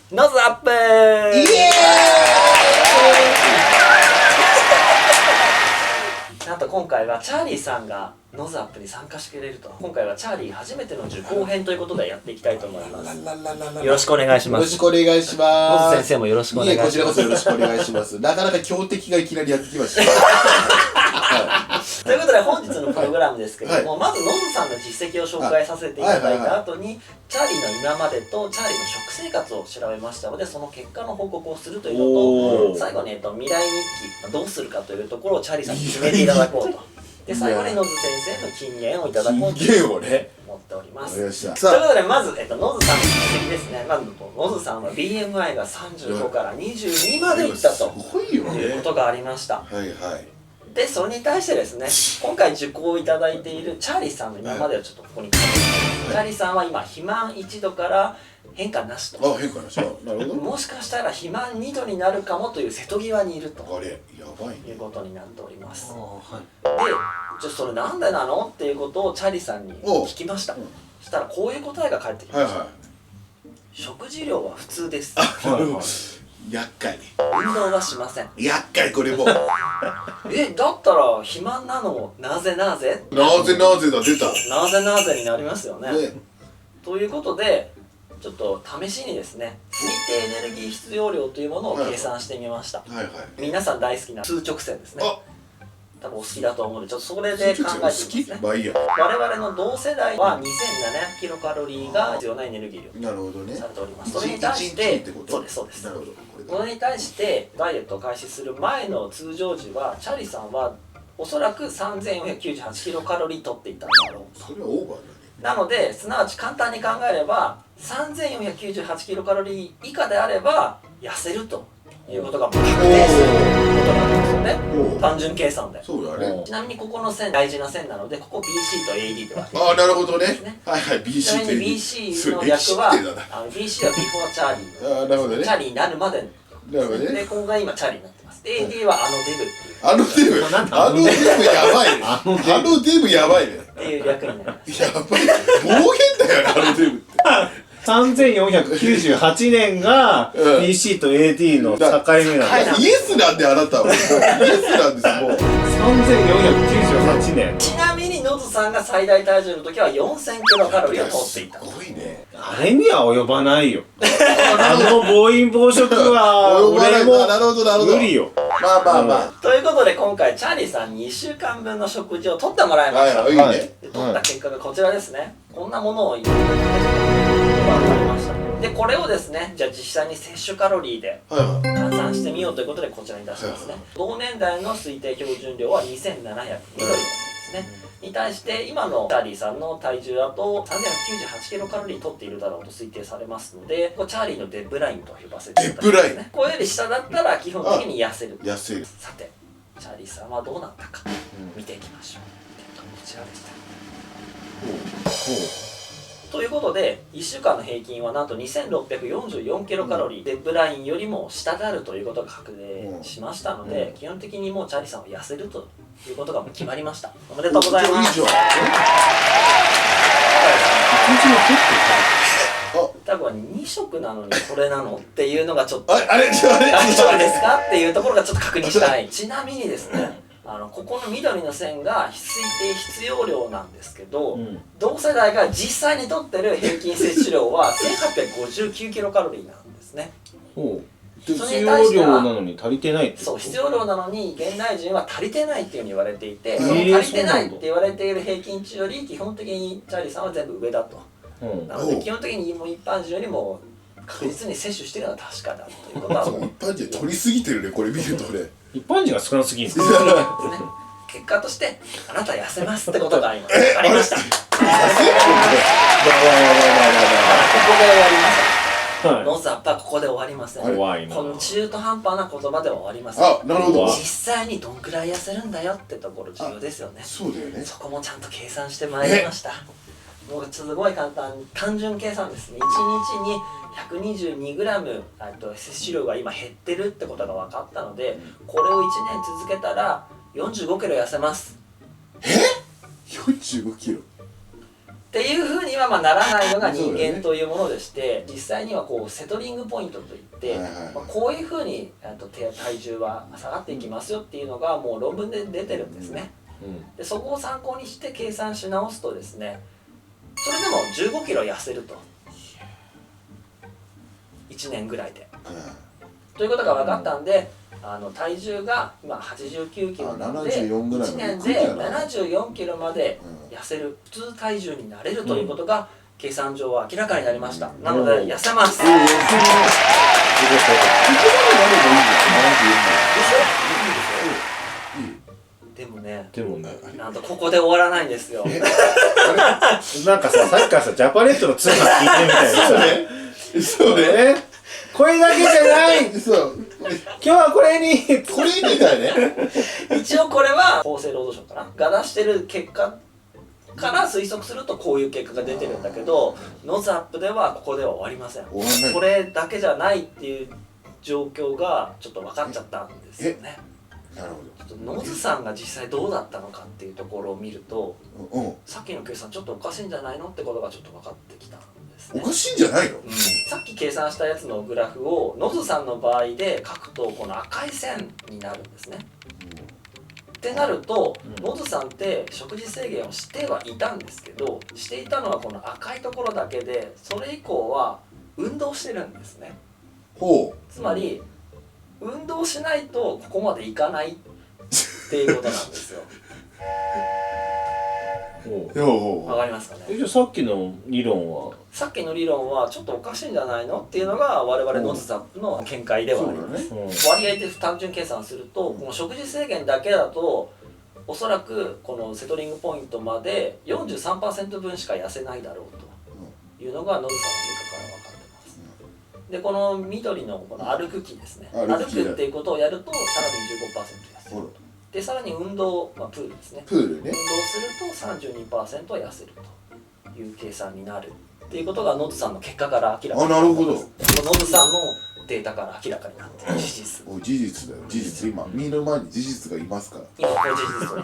ノズアップ。イエーイ。なんと今回はチャーリーさんがノズアップに参加してくれると。今回はチャーリー初めての受講編ということでやっていきたいと思います。よろしくお願いします。よろしくお願いします。ノズ先生もよろしくお願いします。こちらこそよろしくお願いします。なかなか強敵がいきなりやってきました。ということで本日のプログラムですけども、まずノズさんの実績を紹介させていただいた後にチャーリーの今までとチャーリーの食生活を調べましたので、その結果の報告をするというのと、最後に未来日記どうするかというところをチャーリーさんに決めていただこうと。で最後にノズ先生の金言をいただこうと思っております。ということでまず、ノズさんの実績ですね。まずノズさんは BMI が35から22までいったということがありました。でそれに対してですね、今回受講いただいているチャーリーさんの今までをちょっとここに書いてます。チャーリーさんは今肥満1度から変化なしと。変化なし。なるほど。もしかしたら肥満2度になるかもという瀬戸際にいると。あれやばいね。いうことになっております。で、じゃあそれなんでなのっていうことをチャーリーさんに聞きました。そしたらこういう答えが返ってきました。食事量は普通です。厄介。運動はしません。厄介これも。だったら肥満なのなぜなぜ？なぜなぜだ出た。なぜなぜになりますよね。ということでちょっと試しにですね、推定エネルギー必要量というものを計算してみました。皆さん大好きな数直線ですね。多分お好きだと思うので、ちょっとそれで考えてみますね。我々の同世代は2700キロカロリーが必要なエネルギー量されております。それに対して、そうですそうです。それに対してダイエットを開始する前の通常時はチャーリーさんはおそらく3498キロカロリー取っていただろうと。それはオーバーだね。なので、すなわち簡単に考えれば3498キロカロリー以下であれば痩せるということが確定することなんですよね。単純計算で。ちなみにここの線大事な線なので、ここ BC と AD で分けて。なるほどね。はいはい、BC ちなみに BC の略は BC は Before チャーリー。なるほどね。チャーリーになるまで。なるほどね。で、今回今チャーリーになってます。AD はデブっていう。デブやばいね。デブやばいね。っていう略になります。やばい。暴言だよね、デブって。3498年が BC と AD の境目なんだ。イエスなんであなたは。イエスなんですもう。3498年。ちなみにノズさんが最大体重の時は4000キロカロリーを取っていた。すごいね。あれには及ばないよ。暴飲暴食は俺も無理よ。まあ。ということで今回チャーリーさんに1週間分の食事を取ってもらいました。取った結果がこちらですね。こんなものを入れて分かりました。でこれをですね、じゃあ実際に摂取カロリーで換算してみようということでこちらに出しますね。同年代の推定標準量は2700キロですね。に対して今のチャーリーさんの体重だと3098キロカロリー取っているだろうと推定されますので、チャーリーのデッドラインと呼ばせていただきますね。これより下だったら基本的に痩せる。さてチャーリーさんはどうなったか見ていきましょう。こちらです。ということで1週間の平均はなんと2644キロカロリー、デッドラインよりも下であるということが確定しましたので、基本的にもうチャーリーさんは痩せるということが決まりました。おめでとうございます。多分2食なのにこれなのっていうのがちょっと大丈夫ですかっていうところがちょっと確認したい。ちなみにですね、ここの緑の線が推定必要量なんですけど、同世代が実際にとってる平均摂取量は1859キロカロリーなんですね。必要量なのに足りてないってこと？そう、必要量なのに現代人は足りてないっていうふうに言われていて、その足りてないって言われている平均値より基本的にチャーリーさんは全部上だと。なので基本的にもう一般人よりも確実に摂取しているのは確かだということは一般人取りすぎてるね、これ見るとね。一般人が少なすぎるんですね。結果としてあなた痩せますってことがありました。ここで終わりません。ノズアップはここで終わりません。この中途半端な言葉では終わりません。なるほど。実際にどんくらい痩せるんだよってところ重要ですよね。そうだよね。そこもちゃんと計算してまいりました。もうすごい簡単、単純計算ですね。1日に 122g 摂取量が今減ってるってことが分かったので、これを1年続けたら45キロ痩せます。45キロっていうふうにはまあならないのが人間というものでして、実際にはこうセトリングポイントといって、こういうふうに体重は下がっていきますよっていうのがもう論文で出てるんですね。でそこを参考にして計算し直すとですね、それでも15キロ痩せると1年ぐらいで。ということが分かったんで、体重が今89キロなので1年で74キロまで痩せる普通体重になれるということが計算上は明らかになりました。なので痩せます。でもね、なんとここで終わらないんですよ。なんかさっきからさジャパネットの通販聞いてみたいなさ。そうね。これだけじゃない。そう。今日はこれにだよね。一応これは厚生労働省かなが出してる結果から推測するとこういう結果が出てるんだけど、ノズアップではここでは終わりません。これだけじゃないっていう状況がちょっと分かっちゃったんですよね。なるほど。ちょっとノズさんが実際どうだったのかっていうところを見ると、さっきの計算ちょっとおかしいんじゃないのってことがちょっと分かってきたんですね。おかしいんじゃないの？さっき計算したやつのグラフをノズさんの場合で書くとこの赤い線になるんですね。ってなると、ノズさんって食事制限をしてはいたんですけど、していたのはこの赤いところだけで、それ以降は運動してるんですね。つまり運動しないとここまでいかないっていうことなんですよ。わかりますかね。じゃあさっきの理論はちょっとおかしいんじゃないのっていうのが我々ノズザップの見解ではあります。割合で単純計算すると、この食事制限だけだとおそらくこのセトリングポイントまで 43% 分しか痩せないだろうというのがノズさんの結果から分かってます。でこの緑のこの歩く期ですね、歩くっていうことをやるとさらに 15% 痩せると。でさらに運動、プールですね、運動すると 32% 痩せるという計算になるっていうことがノズさんの結果から明らかになってます。ノズさんのデータから明らかになっている事実。事実だよ、事実。今見る前に事実がいますから。今これ事実を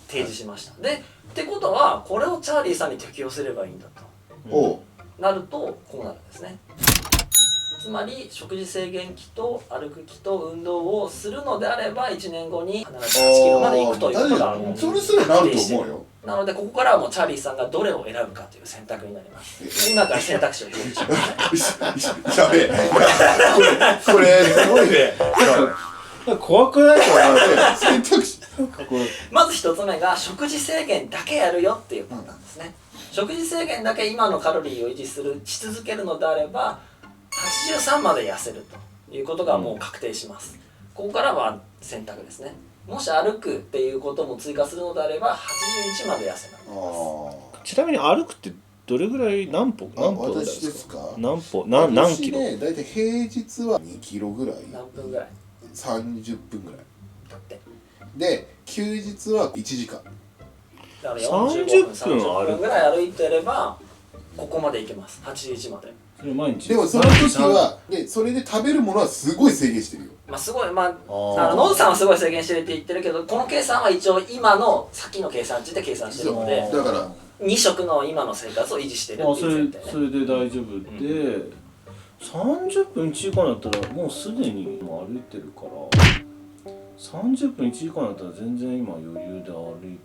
提示しました。でってことはこれをチャーリーさんに適用すればいいんだとなるとこうなるんですね。つまり食事制限期と歩く期と運動をするのであれば1年後に必ず8キロまで行くということがそれすらなると思うよ。なのでここからはもうチャーリーさんがどれを選ぶかという選択になります。今から選択肢を表示します。やべえ。これすごいね。怖くないか選択肢。まず一つ目が食事制限だけやるよっていうパターンですね。食事制限だけ今のカロリーを維持し続けるのであれば83まで痩せるということがもう確定します。ここからは選択ですね。もし歩くっていうことも追加するのであれば81まで痩せます。ちなみに歩くってどれぐらい何歩私ですか？何キロ？だいたい平日は2キロぐらい。何分ぐらい？30分ぐらいだって。で休日は1時間だから30分ぐらい歩いてればここまで行けます。81まで。でもその時はそれで食べるものはすごい制限してるよ。すごいノズさんはすごい制限してるって言ってるけど、この計算は一応今のさっきの計算値で計算してるので、だから2食の今の生活を維持してるっていう前提ね。それで大丈夫で、30分1時間だったらもうすでに歩いてるから30分1時間だったら全然今余裕で歩い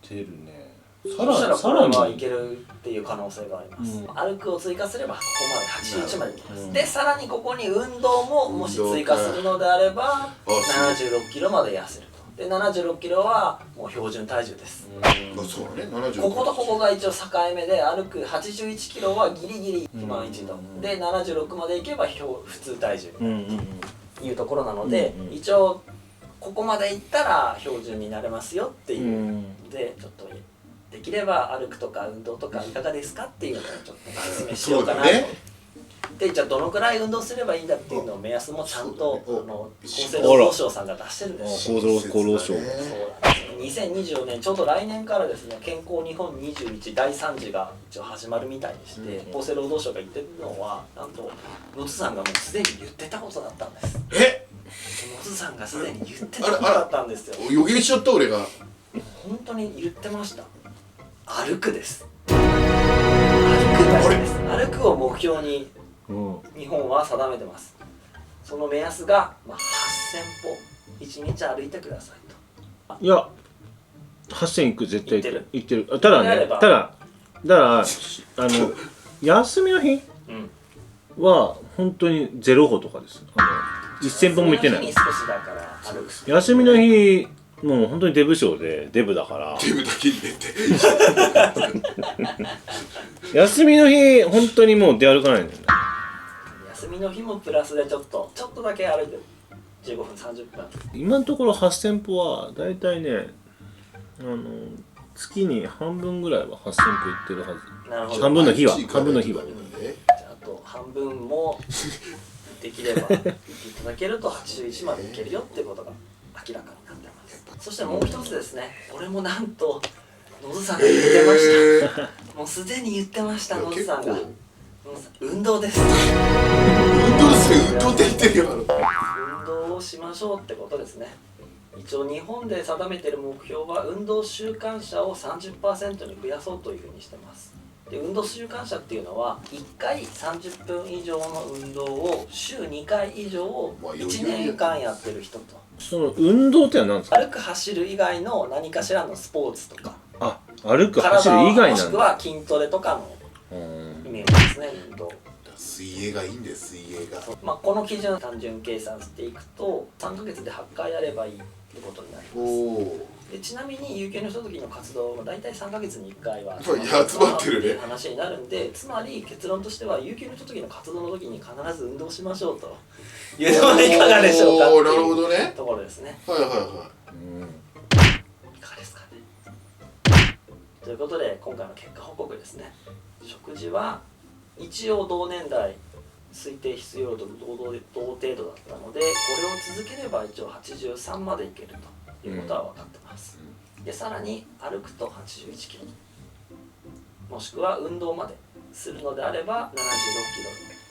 てるね。そしたらこれはいけるっていう可能性があります。歩くを追加すればここまで81までいきます。でさらにここに運動ももし追加するのであれば76キロまで痩せると。で76キロはもう標準体重です。そうね、76こことここが一応境目で、歩く81キロはギリギリ肥満1度で76までいけば普通体重というところなので、一応ここまでいったら標準になれますよっていうので、ちょっとできれば歩くとか運動とかいかがですかっていうのをちょっと説明しようかなと。でじゃあどのくらい運動すればいいんだっていうのを目安もちゃんと厚生労働省さんが出してるんです。厚労省。2024年ちょうど来年からですね、健康日本21第3次が一応始まるみたいでして、厚生労働省が言ってるのはなんとノズさんがもうすでに言ってたことだったんです。ノズさんがすでに言ってたことだったんですよ。予言しちゃった俺が。本当に言ってました。歩くです。歩くだけです。歩くを目標に日本は定めてます。その目安が、8000歩1日歩いてくださいと。いや8000行く、絶対行ってる。ただね、ただ休みの日は本当に0歩とかです。1000本も行ってない。休みの日もう本当にデブ賞でデブだから。デブだけに出て休みの日本当にもう出歩かないんだよね。休みの日もプラスでちょっとだけ歩いてる。15分30分。今のところ8000歩はだいたいね、月に半分ぐらいは8000歩行ってるはず。なるほど。半分の日は。じゃああと半分もできれば言っていただけると81までいけるよってことが明らかになってます。そしてもう一つですね、これもなんと野津さんが言ってました。もうすでに言ってました。野津さんが運動です。運動って言ってるよ。運動をしましょうってことですね。一応日本で定めている目標は運動習慣者を 30% に増やそうというふうにしてます。で、運動習慣者っていうのは1回30分以上の運動を週2回以上1年間やってる人と。その運動ってのは何ですか？歩く走る以外の何かしらのスポーツとか、歩く走る以外なんだ。もしくは筋トレとかのイメージですね。運動水泳がいいんです。水泳がこの基準を単純計算していくと3ヶ月で8回やればいいってことになります。でちなみに有給の人時の活動は大体3ヶ月に1回は集まってるね話になるんで、つまり結論としては有給の人時の活動の時に必ず運動しましょうというのはいかがでしょうかっていうところですね。はいはいはい。いかがですかね。ということで今回の結果報告ですね。食事は一応同年代推定必要度同程度だったので、これを続ければ一応83までいけるということは分かってます。でさらに歩くと81キロ、もしくは運動までするのであれば76キ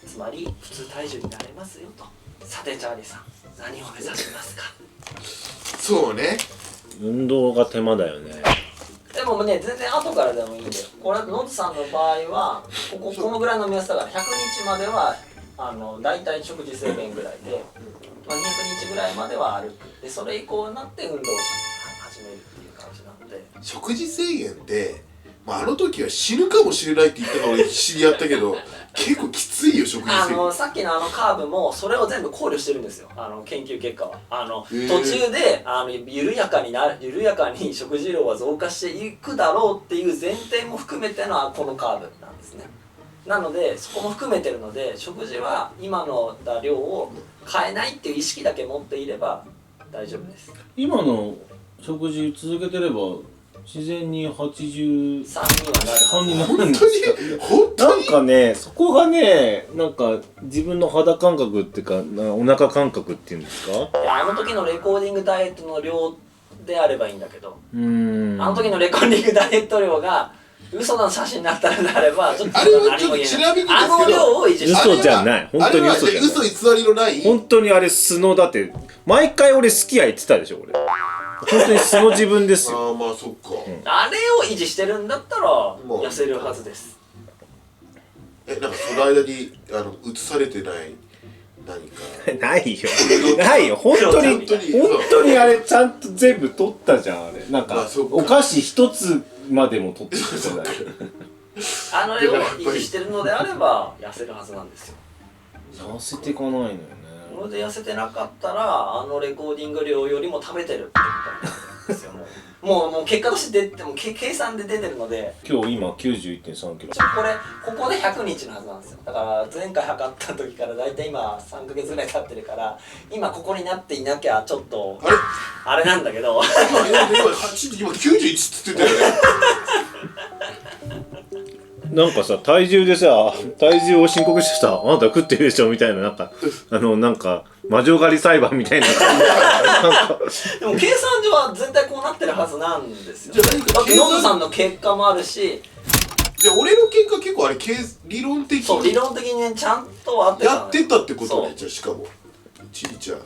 ロ、つまり普通体重になれますよと。さてチャーリーさん、何を目指しますか？そうね、運動が手間だよね。でもね、全然後からでもいいんで、これノッツさんの場合はこのぐらいの目安だから100日まではだいたい食事制限ぐらいで、200日ぐらいまでは歩く。でそれ以降になって運動を始めるっていう感じなので。食事制限ってあの時は死ぬかもしれないって言ったから俺必死にやったけど結構きついよ食事制限。さっきのカーブもそれを全部考慮してるんですよ、研究結果は。途中で緩やかに食事量は増加していくだろうっていう前提も含めてのこのカーブなんですね。なのでそこも含めてるので、食事は今の量を変えないっていう意識だけ持っていれば大丈夫です。今の食事続けてれば自然に83になるんですか？なんかね、そこがね、なんか自分の肌感覚っていうかお腹感覚っていうんですか？あの時のレコーディングダイエットの量であればいいんだけど、あの時のレコーディングダイエット量が嘘の写真になったのであれば、ちょっとあれはちょっとちなみにですけど、量を維持して嘘じゃない、本当に嘘じゃない、嘘偽りのない、本当にあれ素の、だって毎回俺好きや言ってたでしょ、俺本当に素の自分ですよ。まあそっか、あれを維持してるんだったら痩せるはずです。なんかその間に映されてない何かないよないよ、本当にあれちゃんと全部取ったじゃん。あれなんかお菓子一つまでも取ってたじゃない量を維持してるのであれば痩せるはずなんですよ。痩せていかないのよね。それで痩せてなかったらレコーディング量よりも食べてるってことなんですよ。もう結果として出ても計算で出てるので、今日今 91.3 キロ、ここで100日のはずなんですよ。だから前回測った時からだいたい今3ヶ月ぐらい経ってるから、今ここになっていなきゃちょっとあれなんだけど今91っつってたよねなんかさ、体重でさ、体重を申告してさ、あなた食ってるでしょみたいな、なんかなんか魔女狩り裁判みたいなでも計算上は絶対こうなってるはずなんですよ。だってノブさんの結果もあるし、じゃあ俺の結果結構あれ理論的に理論的にね、ちゃんと合ってたやってたってことね。じゃあしかもちりちゃん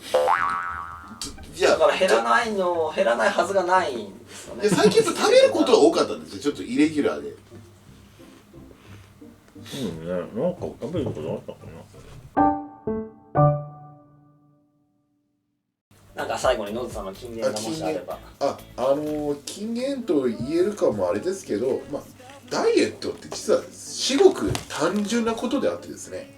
じゃあだから減らないはずがないんですよね。最近食べることが多かったんですよ、ちょっとイレギュラーで。うんね、なんか食べることあったかなんか最後に野津さんの金言がもしあれば。禁言と言えるかもあれですけど、まあダイエットって実は至極単純なことであってですね、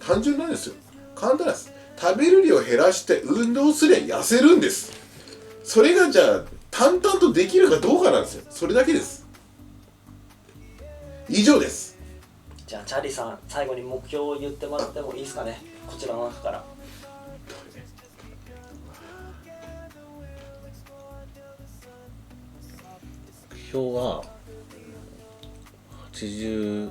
単純なんですよ。簡単なんです。食べる量を減らして運動すれば痩せるんです。それがじゃあ淡々とできるかどうかなんですよ。それだけです。以上です。じゃあチャーリーさん、最後に目標を言ってもらってもいいですかね。こちらの中から。目標は82、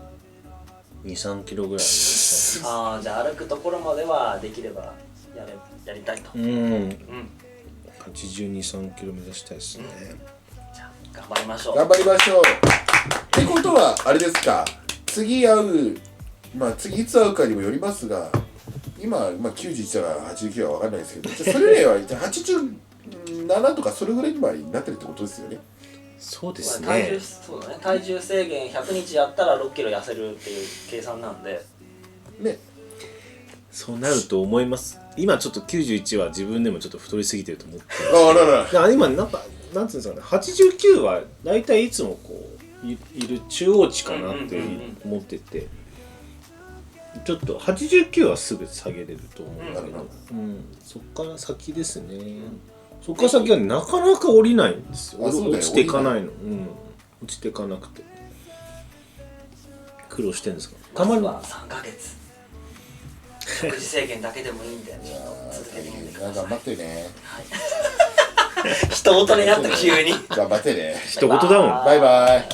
3キロぐらいですね。ああ、じゃあ歩くところまではできればやりたいと。82、3キロ目指したいですね。じゃあ頑張りましょう。頑張りましょう。ってことはあれですか、次会う、次いつ会うかにもよりますが、今、91だから89は分かんないですけど、じゃあそれよりはじゃあ87とかそれぐらいにまでなってるってことですよね。そうですね。体重制限100日やったら6キロ痩せるっていう計算なんでね。そうなると思います。今ちょっと91は自分でもちょっと太りすぎてると思ってあらら。だから今なんていうんですかね、89は大体いつもこういる中央値かなって思ってて、ちょっと89はすぐ下げれると思うんだけど、そっから先ですね。そっから先はなかなか降りないんですよ。落ちていかないの。落ちていかなくて苦労してるんですか。たまには3ヶ月食事制限だけでもいいんでちょっと続けてみてください。頑張ってね。人事になった急に頑張ってね。一言だもん。バイバイ。